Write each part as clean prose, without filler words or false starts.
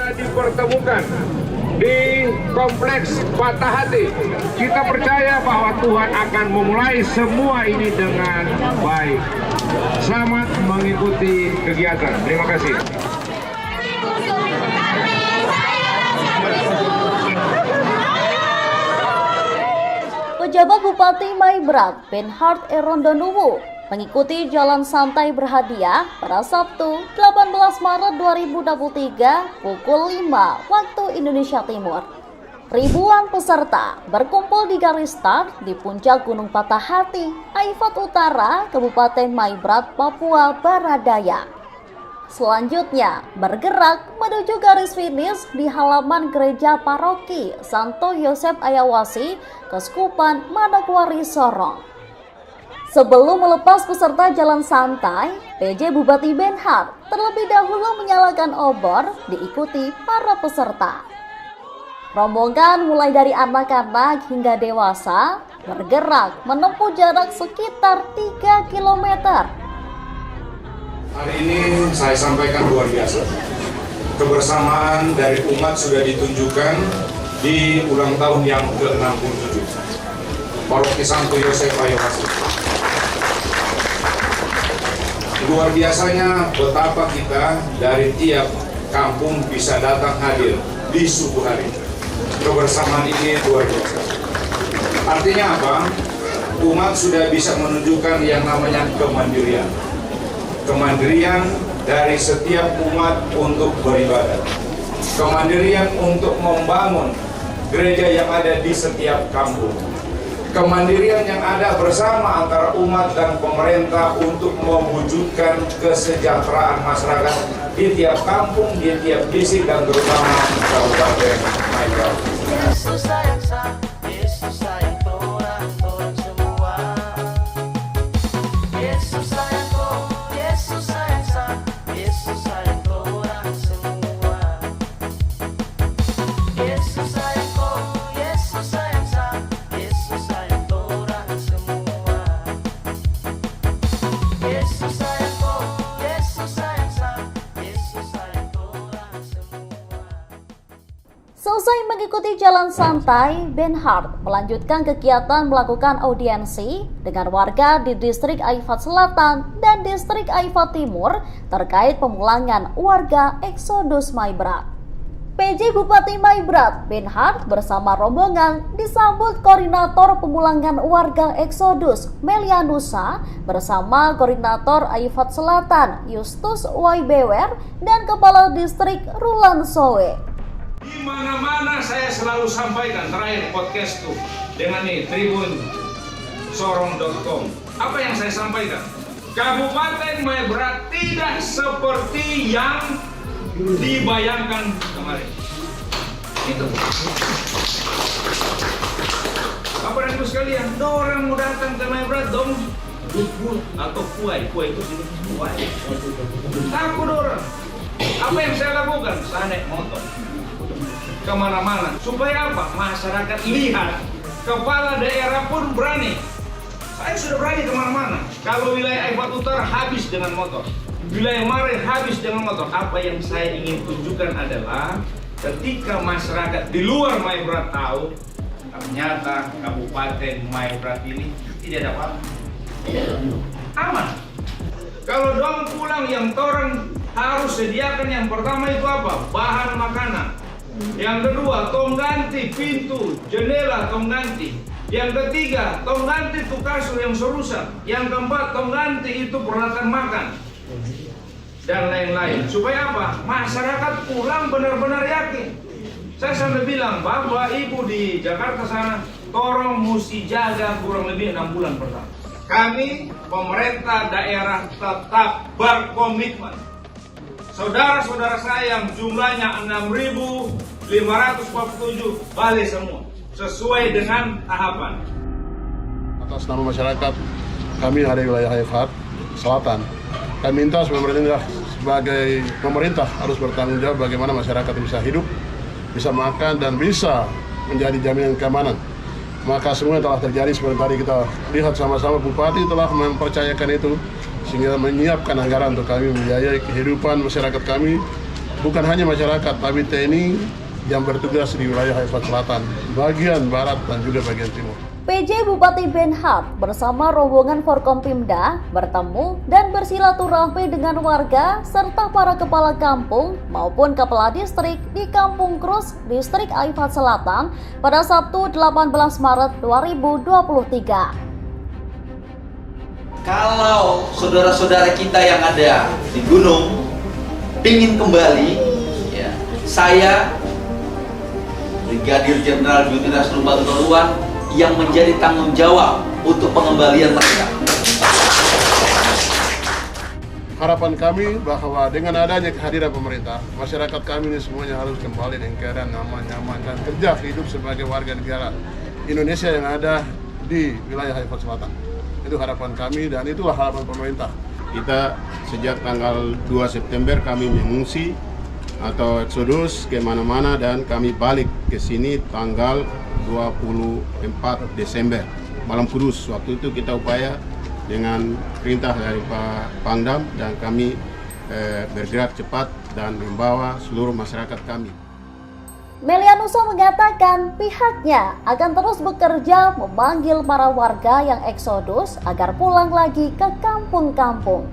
kita dipertemukan di kompleks Patah Hati. Kita percaya bahwa Tuhan akan memulai semua ini dengan baik. Selamat mengikuti kegiatan. Terima kasih. Pejabat Bupati Maibrat Benhard Erondonuwu mengikuti jalan santai berhadiah pada Sabtu 18 Maret 2023 pukul 5 waktu Indonesia Timur. Ribuan peserta berkumpul di garis start di puncak Gunung Patah Hati, Aifat Utara, Kabupaten Maibrat, Papua Barat Daya. Selanjutnya bergerak menuju garis finish di halaman gereja paroki Santo Yosef Ayawasi, Keuskupan Manokwari, Sorong. Sebelum melepas peserta jalan santai, PJ Bupati Benhard terlebih dahulu menyalakan obor diikuti para peserta. Rombongan mulai dari anak-anak hingga dewasa bergerak menempuh jarak sekitar 3 km. Hari ini saya sampaikan luar biasa. Kebersamaan dari umat sudah ditunjukkan di ulang tahun yang ke-67 Paroki Santo Yosef Ayawasi. Luar biasanya betapa kita dari tiap kampung bisa datang hadir di subuh hari. Kebersamaan ini luar biasa. Artinya apa? Umat sudah bisa menunjukkan yang namanya kemandirian. Kemandirian dari setiap umat untuk beribadah. Kemandirian untuk membangun gereja yang ada di setiap kampung. Kemandirian yang ada bersama antara umat dan pemerintah untuk mewujudkan kesejahteraan masyarakat di tiap kampung, di tiap distrik, dan terutama di Kabupaten Maibrat. Yesus sayang saya, Yesus sayang orang semua. Yesus sayang kau, Yesus sayang saya, Yesus sayang orang semua. Yesus sayang kau, Yesus sayang saya, Yesus sayang orang semua. Yesus sayang kau, Yesus sayang saya, Yesus sayang orang semua. Selesai mengikuti jalan santai, Benhard melanjutkan kegiatan melakukan audiensi dengan warga di distrik Aifat Selatan dan distrik Aifat Timur terkait pemulangan warga Eksodus Maibrat. PJ Bupati Maibrat Benhard bersama rombongan disambut Koordinator Pemulangan Warga Eksodus Melianusa bersama Koordinator Aifat Selatan Justus Waibewer dan Kepala Distrik Rulan Sowe. Di mana-mana saya selalu sampaikan terakhir podcast tuh dengan Tribun Sorong.com. Apa yang saya sampaikan? Kabupaten Maibrat tidak seperti yang dibayangkan kemarin. Itu. Bapak dan Ibu sekalian, orang mau datang ke Maibrat dong, atau kuai itu sini kuai. Takut orang. Apa yang saya lakukan? Saya naik motor kemana-mana. Supaya apa? Masyarakat lihat. Kepala daerah pun berani. Saya sudah berani kemana-mana. Kalau wilayah Aifat Utara habis dengan motor. Wilayah Mare habis dengan motor. Apa yang saya ingin tunjukkan adalah ketika masyarakat di luar Maibrat tahu, ternyata Kabupaten Maibrat ini tidak ada apa-apa. Aman. Kalau dong pulang yang torang harus sediakan yang pertama itu apa? Bahan makanan. Yang kedua, tong ganti pintu, jendela tong ganti. Yang ketiga, tong ganti itu kasur yang serusak. Yang keempat, tong ganti itu peralatan makan. Dan lain-lain. Supaya apa? Masyarakat pulang benar-benar yakin. Saya sampai bilang, Bapak Ibu di Jakarta sana, tolong mesti jaga kurang lebih 6 bulan pertama. Kami, pemerintah daerah tetap berkomitmen. Saudara-saudara saya yang jumlahnya 6.547 balik semua sesuai dengan tahapan. Atas nama masyarakat kami dari wilayah Aifat Selatan, kami minta sebagai pemerintah harus bertanggung jawab bagaimana masyarakat bisa hidup, bisa makan dan bisa menjadi jaminan keamanan. Maka semua telah terjadi seperti tadi kita lihat sama-sama, Bupati telah mempercayakan itu sehingga menyiapkan anggaran untuk kami membiayai kehidupan masyarakat kami bukan hanya masyarakat, tapi TNI yang bertugas di wilayah Haifat Selatan, bagian barat dan juga bagian timur. PJ Bupati Benhart bersama rombongan Forkompimda bertemu dan bersilaturahmi dengan warga serta para kepala kampung maupun kepala distrik di Kampung Krus, Distrik Haifat Selatan pada Sabtu 18 Maret 2023. Kalau saudara-saudara kita yang ada di gunung ingin kembali, ya, saya Brigadir Jenderal Yudhiras Lumbantoruan yang menjadi tanggung jawab untuk pengembalian mereka. Harapan kami bahwa dengan adanya kehadiran pemerintah, masyarakat kami ini semuanya harus kembali dengan keadaan aman, nyaman, dan kerja hidup sebagai warga negara Indonesia yang ada di wilayah Haifat Selatan. Itu harapan kami dan itulah harapan pemerintah. Kita sejak tanggal 2 September kami mengungsi atau eksodus ke mana-mana dan kami balik ke sini tanggal 24 Desember Malam Kudus. Waktu itu kita upaya dengan perintah dari Pak Pangdam dan kami bergerak cepat dan membawa seluruh masyarakat kami. Melianusa mengatakan pihaknya akan terus bekerja memanggil para warga yang eksodus agar pulang lagi ke kampung-kampung.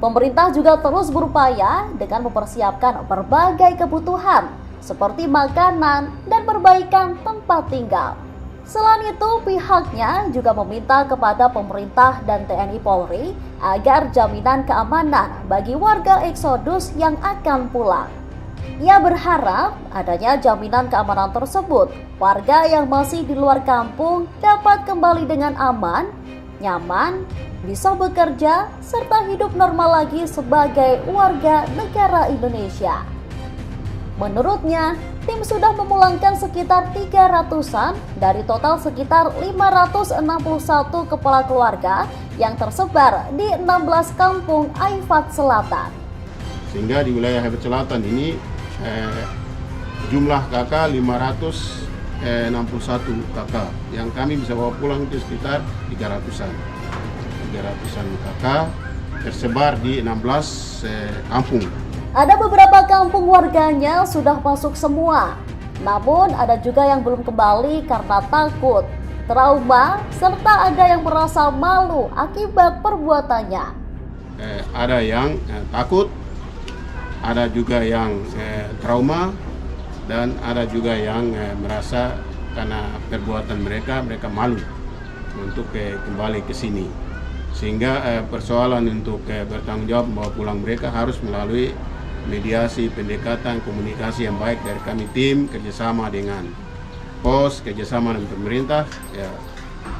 Pemerintah juga terus berupaya dengan mempersiapkan berbagai kebutuhan seperti makanan dan perbaikan tempat tinggal. Selain itu, pihaknya juga meminta kepada pemerintah dan TNI Polri agar jaminan keamanan bagi warga eksodus yang akan pulang. Ia berharap adanya jaminan keamanan tersebut, warga yang masih di luar kampung dapat kembali dengan aman, nyaman, bisa bekerja, serta hidup normal lagi sebagai warga negara Indonesia. Menurutnya, tim sudah memulangkan sekitar 300-an dari total sekitar 561 kepala keluarga yang tersebar di 16 kampung Haifat Selatan. Sehingga di wilayah Haifat Selatan ini jumlah KK 561 KK yang kami bisa bawa pulang itu sekitar 300-an KK tersebar di 16 kampung. Ada beberapa kampung warganya sudah masuk semua, namun ada juga yang belum kembali karena takut, trauma, serta ada yang merasa malu akibat perbuatannya. Ada yang takut, ada juga yang trauma, dan ada juga yang merasa karena perbuatan mereka malu untuk kembali ke sini. Sehingga persoalan untuk bertanggung jawab membawa pulang mereka harus melalui mediasi, pendekatan, komunikasi yang baik dari kami tim, kerjasama dengan pos, kerjasama dengan pemerintah, ya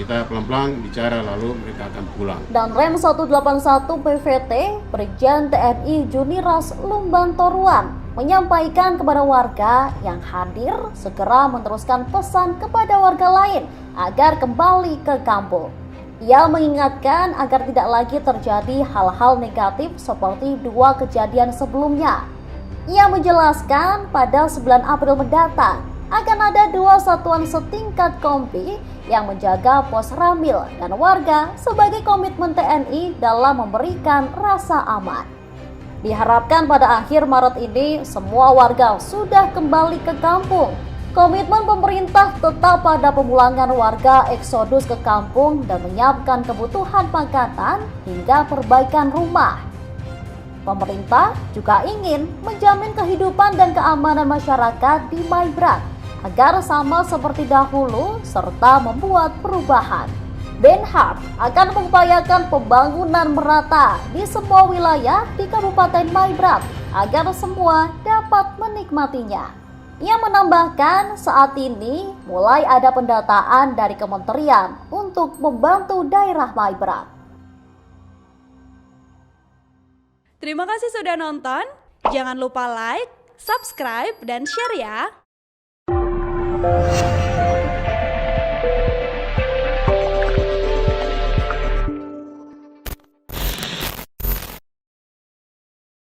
kita pelan-pelan bicara lalu mereka akan pulang. Dan Rem 181 PVT, Brigjen TNI Yudhiras Lumbantoruan menyampaikan kepada warga yang hadir segera meneruskan pesan kepada warga lain agar kembali ke kampung. Ia mengingatkan agar tidak lagi terjadi hal-hal negatif seperti 2 kejadian sebelumnya. Ia menjelaskan pada 9 April mendatang akan ada 2 satuan setingkat kompi yang menjaga pos Ramil dan warga sebagai komitmen TNI dalam memberikan rasa aman. Diharapkan pada akhir Maret ini semua warga sudah kembali ke kampung. Komitmen pemerintah tetap pada pemulangan warga eksodus ke kampung dan menyiapkan kebutuhan makanan hingga perbaikan rumah. Pemerintah juga ingin menjamin kehidupan dan keamanan masyarakat di Maibrat agar sama seperti dahulu serta membuat perubahan. Benhart akan mengupayakan pembangunan merata di semua wilayah di Kabupaten Maibrat agar semua dapat menikmatinya. Ia menambahkan saat ini mulai ada pendataan dari kementerian untuk membantu daerah Maibrat. Terima kasih sudah nonton. Jangan lupa like, subscribe, dan share ya.